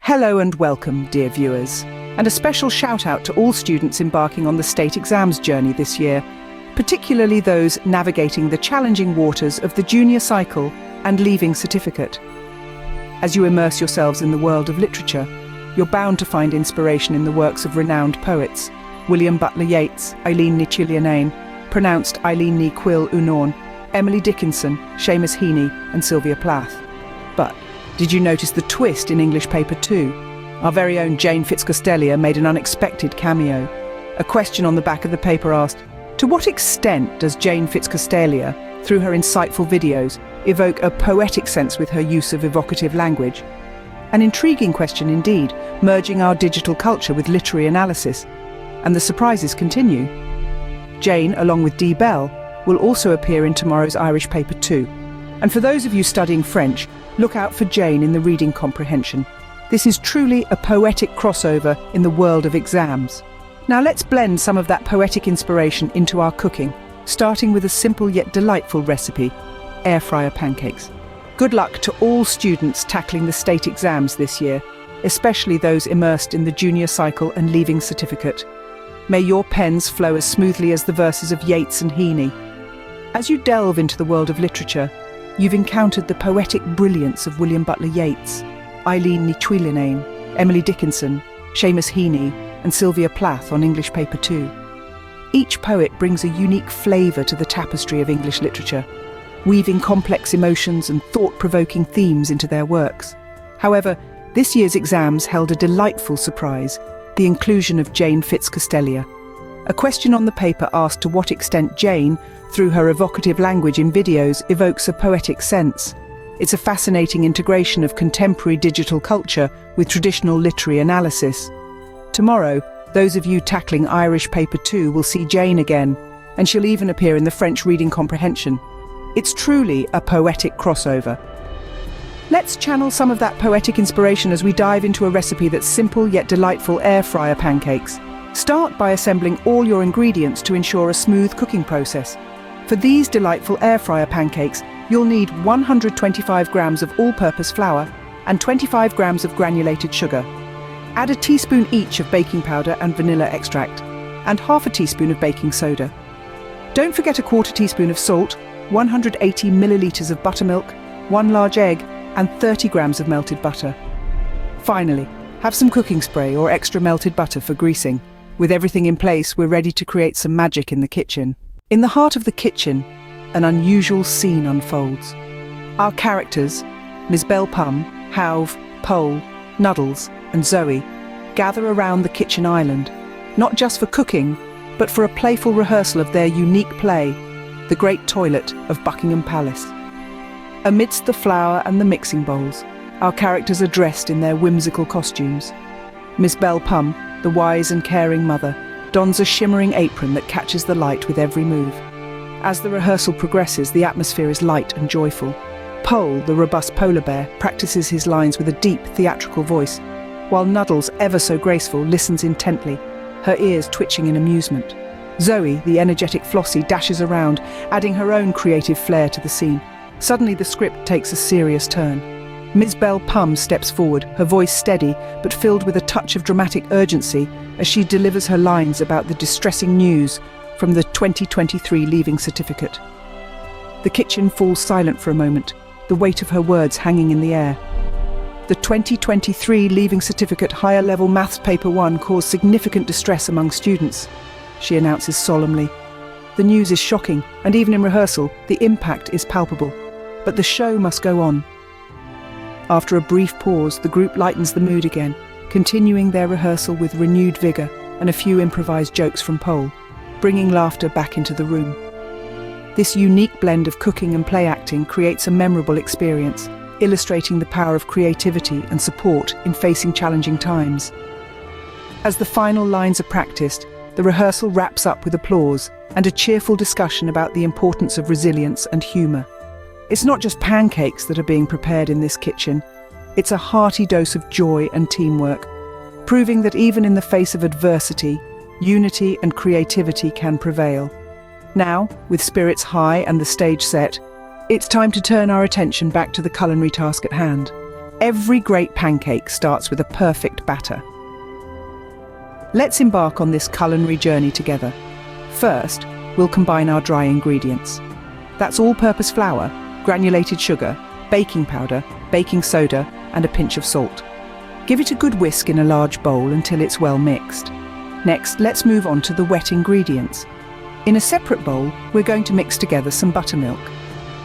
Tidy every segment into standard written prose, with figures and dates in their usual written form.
Hello and welcome, dear viewers, and a special shout out to all students embarking on the state exams journey this year, particularly those navigating the challenging waters of the junior cycle and leaving certificate. As you immerse yourselves in the world of literature, you're bound to find inspiration in the works of renowned poets, William Butler Yeats, Eileen Ni Chillian, pronounced Eileen Ni Quill Unorn, Emily Dickinson, Seamus Heaney and Sylvia Plath. But did you notice the twist in English paper 2? Our very own Jane Fitzcastelia made an unexpected cameo. A question on the back of the paper asked, to what extent does Jane Fitzcastelia, through her insightful videos, evoke a poetic sense with her use of evocative language? An intriguing question indeed, merging our digital culture with literary analysis. And the surprises continue. Jane, along with Dee Bell, will also appear in tomorrow's Irish paper 2. And for those of you studying French, look out for Jane in the reading comprehension. This is truly a poetic crossover in the world of exams. Now let's blend some of that poetic inspiration into our cooking, starting with a simple yet delightful recipe, air fryer pancakes. Good luck to all students tackling the state exams this year, especially those immersed in the junior cycle and leaving certificate. May your pens flow as smoothly as the verses of Yeats and Heaney. As you delve into the world of literature, you've encountered the poetic brilliance of William Butler Yeats, Eileen Ni Chillian, Emily Dickinson, Seamus Heaney and Sylvia Plath on English paper 2. Each poet brings a unique flavour to the tapestry of English literature, weaving complex emotions and thought-provoking themes into their works. However, this year's exams held a delightful surprise, the inclusion of Jane Fitzcastelia. A question on the paper asked to what extent Jane, through her evocative language in videos, evokes a poetic sense. It's a fascinating integration of contemporary digital culture with traditional literary analysis. Tomorrow, those of you tackling Irish paper 2 will see Jane again, and she'll even appear in the French reading comprehension. It's truly a poetic crossover. Let's channel some of that poetic inspiration as we dive into a recipe that's simple yet delightful air fryer pancakes. Start by assembling all your ingredients to ensure a smooth cooking process. For these delightful air fryer pancakes, you'll need 125 grams of all-purpose flour and 25 grams of granulated sugar. Add a teaspoon each of baking powder and vanilla extract, and half a teaspoon of baking soda. Don't forget a quarter teaspoon of salt, 180 milliliters of buttermilk, 1 large egg, and 30 grams of melted butter. Finally, have some cooking spray or extra melted butter for greasing. With everything in place, we're ready to create some magic in the kitchen. In the heart of the kitchen, an unusual scene unfolds. Our characters, Miss Bell Pum, Hauve, Pole, Nuddles, and Zoe, gather around the kitchen island, not just for cooking, but for a playful rehearsal of their unique play, The Great Toilet of Buckingham Palace. Amidst the flour and the mixing bowls, our characters are dressed in their whimsical costumes. Miss Bell Pum, the wise and caring mother, dons a shimmering apron that catches the light with every move. As the rehearsal progresses, the atmosphere is light and joyful. Pole, the robust polar bear, practices his lines with a deep, theatrical voice, while Nuddles, ever so graceful, listens intently, her ears twitching in amusement. Zoe, the energetic Flossie, dashes around, adding her own creative flair to the scene. Suddenly the script takes a serious turn. Miss Bell Pum steps forward, her voice steady but filled with a touch of dramatic urgency as she delivers her lines about the distressing news from the 2023 leaving certificate. The kitchen falls silent for a moment, the weight of her words hanging in the air. The 2023 leaving certificate higher level maths paper 1 caused significant distress among students, she announces solemnly. The news is shocking, and even in rehearsal, the impact is palpable. But the show must go on. After a brief pause, the group lightens the mood again, continuing their rehearsal with renewed vigour and a few improvised jokes from Pole, bringing laughter back into the room. This unique blend of cooking and play acting creates a memorable experience, illustrating the power of creativity and support in facing challenging times. As the final lines are practiced, the rehearsal wraps up with applause and a cheerful discussion about the importance of resilience and humour. It's not just pancakes that are being prepared in this kitchen, it's a hearty dose of joy and teamwork, proving that even in the face of adversity, unity and creativity can prevail. Now, with spirits high and the stage set, it's time to turn our attention back to the culinary task at hand. Every great pancake starts with a perfect batter. Let's embark on this culinary journey together. First, we'll combine our dry ingredients. That's all-purpose flour, granulated sugar, baking powder, baking soda, and a pinch of salt. Give it a good whisk in a large bowl until it's well mixed. Next, let's move on to the wet ingredients. In a separate bowl, we're going to mix together some buttermilk.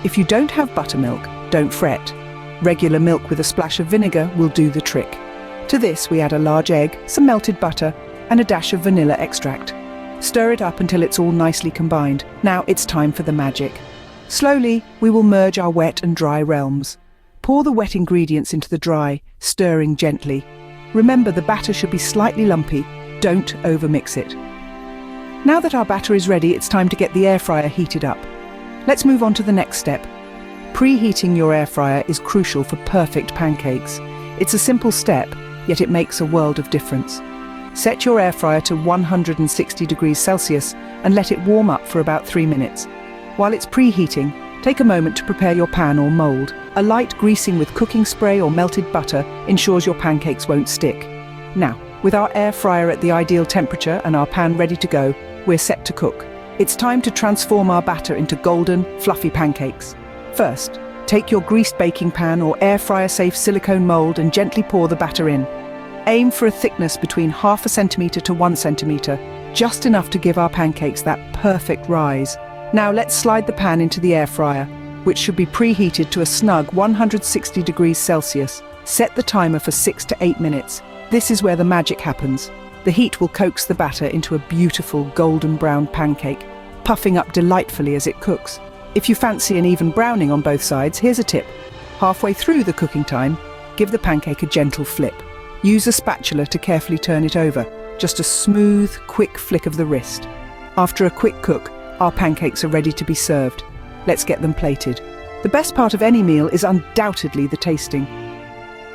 If you don't have buttermilk, don't fret. Regular milk with a splash of vinegar will do the trick. To this, we add a large egg, some melted butter, and a dash of vanilla extract. Stir it up until it's all nicely combined. Now it's time for the magic. Slowly, we will merge our wet and dry realms. Pour the wet ingredients into the dry, stirring gently. Remember, the batter should be slightly lumpy. Don't overmix it. Now that our batter is ready, it's time to get the air fryer heated up. Let's move on to the next step. Preheating your air fryer is crucial for perfect pancakes. It's a simple step, yet it makes a world of difference. Set your air fryer to 160 degrees Celsius and let it warm up for about 3 minutes. While it's preheating, take a moment to prepare your pan or mould. A light greasing with cooking spray or melted butter ensures your pancakes won't stick. Now, with our air fryer at the ideal temperature and our pan ready to go, we're set to cook. It's time to transform our batter into golden, fluffy pancakes. First, take your greased baking pan or air fryer safe silicone mould and gently pour the batter in. Aim for a thickness between 0.5 centimetre to 1 centimetre, just enough to give our pancakes that perfect rise. Now let's slide the pan into the air fryer, which should be preheated to a snug 160 degrees Celsius. Set the timer for 6 to 8 minutes. This is where the magic happens. The heat will coax the batter into a beautiful golden brown pancake, puffing up delightfully as it cooks. If you fancy an even browning on both sides, here's a tip. Halfway through the cooking time, give the pancake a gentle flip. Use a spatula to carefully turn it over, just a smooth, quick flick of the wrist. After a quick cook, our pancakes are ready to be served. Let's get them plated. The best part of any meal is undoubtedly the tasting.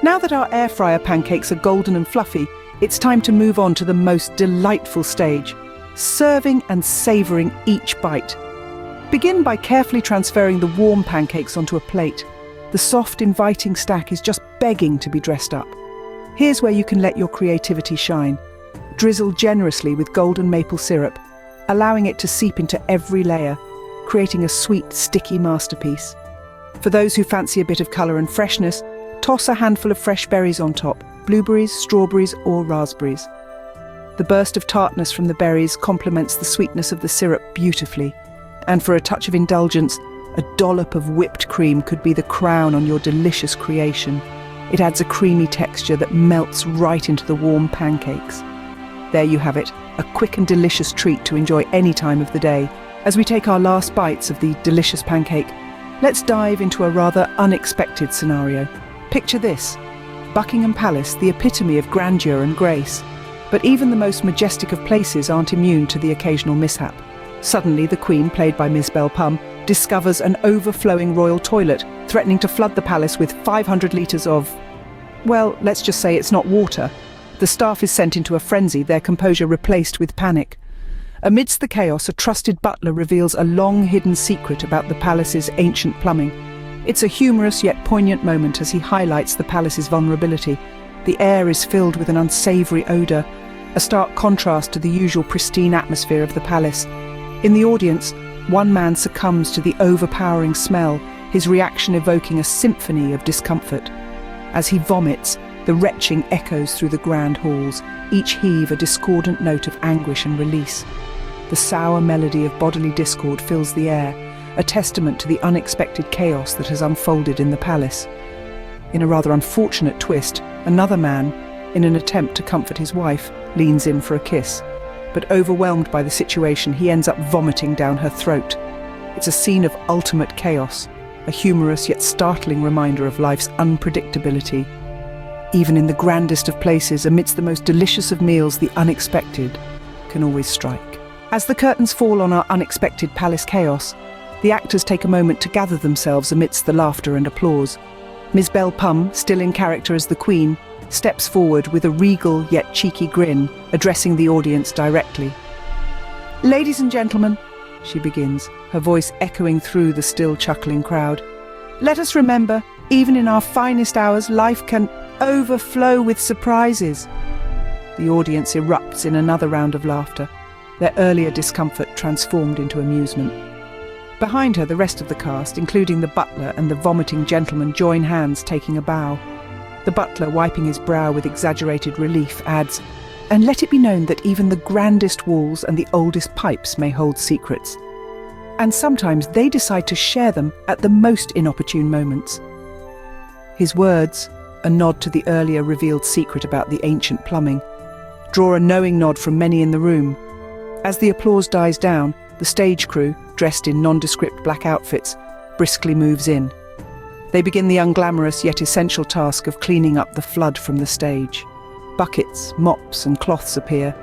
Now that our air fryer pancakes are golden and fluffy, it's time to move on to the most delightful stage, serving and savouring each bite. Begin by carefully transferring the warm pancakes onto a plate. The soft, inviting stack is just begging to be dressed up. Here's where you can let your creativity shine. Drizzle generously with golden maple syrup, allowing it to seep into every layer, creating a sweet, sticky masterpiece. For those who fancy a bit of colour and freshness, toss a handful of fresh berries on top, blueberries, strawberries or raspberries. The burst of tartness from the berries complements the sweetness of the syrup beautifully. And for a touch of indulgence, a dollop of whipped cream could be the crown on your delicious creation. It adds a creamy texture that melts right into the warm pancakes. There you have it, a quick and delicious treat to enjoy any time of the day. As we take our last bites of the delicious pancake, let's dive into a rather unexpected scenario. Picture this: Buckingham Palace, the epitome of grandeur and grace. But even the most majestic of places aren't immune to the occasional mishap. Suddenly, the Queen, played by Ms. Belle-Pum, discovers an overflowing royal toilet, threatening to flood the palace with 500 litres of, well, let's just say it's not water. The staff is sent into a frenzy, their composure replaced with panic. Amidst the chaos, a trusted butler reveals a long-hidden secret about the palace's ancient plumbing. It's a humorous yet poignant moment as he highlights the palace's vulnerability. The air is filled with an unsavoury odour, a stark contrast to the usual pristine atmosphere of the palace. In the audience, one man succumbs to the overpowering smell, his reaction evoking a symphony of discomfort. As he vomits, the retching echoes through the grand halls, each heave a discordant note of anguish and release. The sour melody of bodily discord fills the air, a testament to the unexpected chaos that has unfolded in the palace. In a rather unfortunate twist, another man, in an attempt to comfort his wife, leans in for a kiss. But overwhelmed by the situation, he ends up vomiting down her throat. It's a scene of ultimate chaos, a humorous yet startling reminder of life's unpredictability. Even in the grandest of places, amidst the most delicious of meals, the unexpected can always strike. As the curtains fall on our unexpected palace chaos, the actors take a moment to gather themselves amidst the laughter and applause. Ms. Belle-Pum, still in character as the Queen, steps forward with a regal yet cheeky grin, addressing the audience directly. "Ladies and gentlemen," she begins, her voice echoing through the still chuckling crowd, "let us remember Even in our finest hours, life can overflow with surprises. The audience erupts in another round of laughter, their earlier discomfort transformed into amusement. Behind her, the rest of the cast, including the butler and the vomiting gentleman, join hands, taking a bow. The butler, wiping his brow with exaggerated relief, adds, "And let it be known that even the grandest walls and the oldest pipes may hold secrets. And sometimes they decide to share them at the most inopportune moments." His words, a nod to the earlier revealed secret about the ancient plumbing, draw a knowing nod from many in the room. As the applause dies down, the stage crew, dressed in nondescript black outfits, briskly moves in. They begin the unglamorous yet essential task of cleaning up the flood from the stage. Buckets, mops and cloths appear,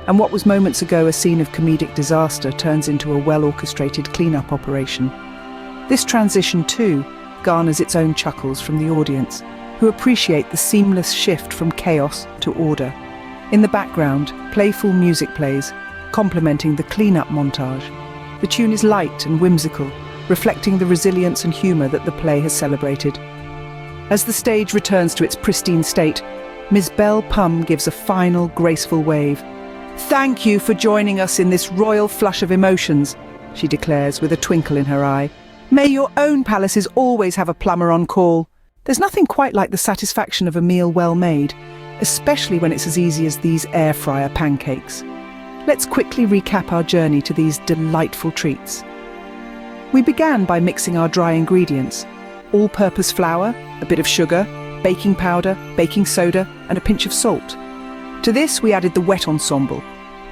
and what was moments ago a scene of comedic disaster turns into a well-orchestrated clean-up operation. This transition, too, garners its own chuckles from the audience, who appreciate the seamless shift from chaos to order. In the background, playful music plays, complementing the clean-up montage. The tune is light and whimsical, reflecting the resilience and humour that the play has celebrated. As the stage returns to its pristine state, Ms. Belle Pum gives a final, graceful wave. "Thank you for joining us in this royal flush of emotions," she declares with a twinkle in her eye. "May your own palaces always have a plumber on call." There's nothing quite like the satisfaction of a meal well made, especially when it's as easy as these air fryer pancakes. Let's quickly recap our journey to these delightful treats. We began by mixing our dry ingredients: all-purpose flour, a bit of sugar, baking powder, baking soda, and a pinch of salt. To this we added the wet ensemble: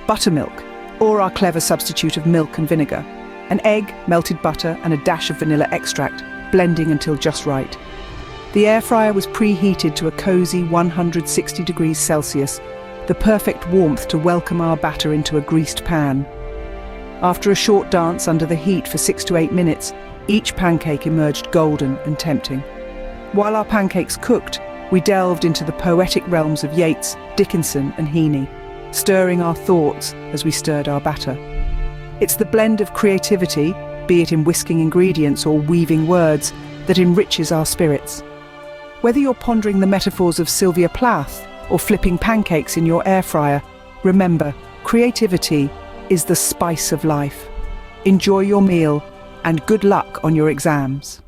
buttermilk, or our clever substitute of milk and vinegar, an egg, melted butter, and a dash of vanilla extract, blending until just right. The air fryer was preheated to a cozy 160 degrees Celsius, the perfect warmth to welcome our batter into a greased pan. After a short dance under the heat for 6 to 8 minutes, each pancake emerged golden and tempting. While our pancakes cooked, we delved into the poetic realms of Yeats, Dickinson and Heaney, stirring our thoughts as we stirred our batter. It's the blend of creativity, be it in whisking ingredients or weaving words, that enriches our spirits. Whether you're pondering the metaphors of Sylvia Plath or flipping pancakes in your air fryer, remember, creativity is the spice of life. Enjoy your meal and good luck on your exams.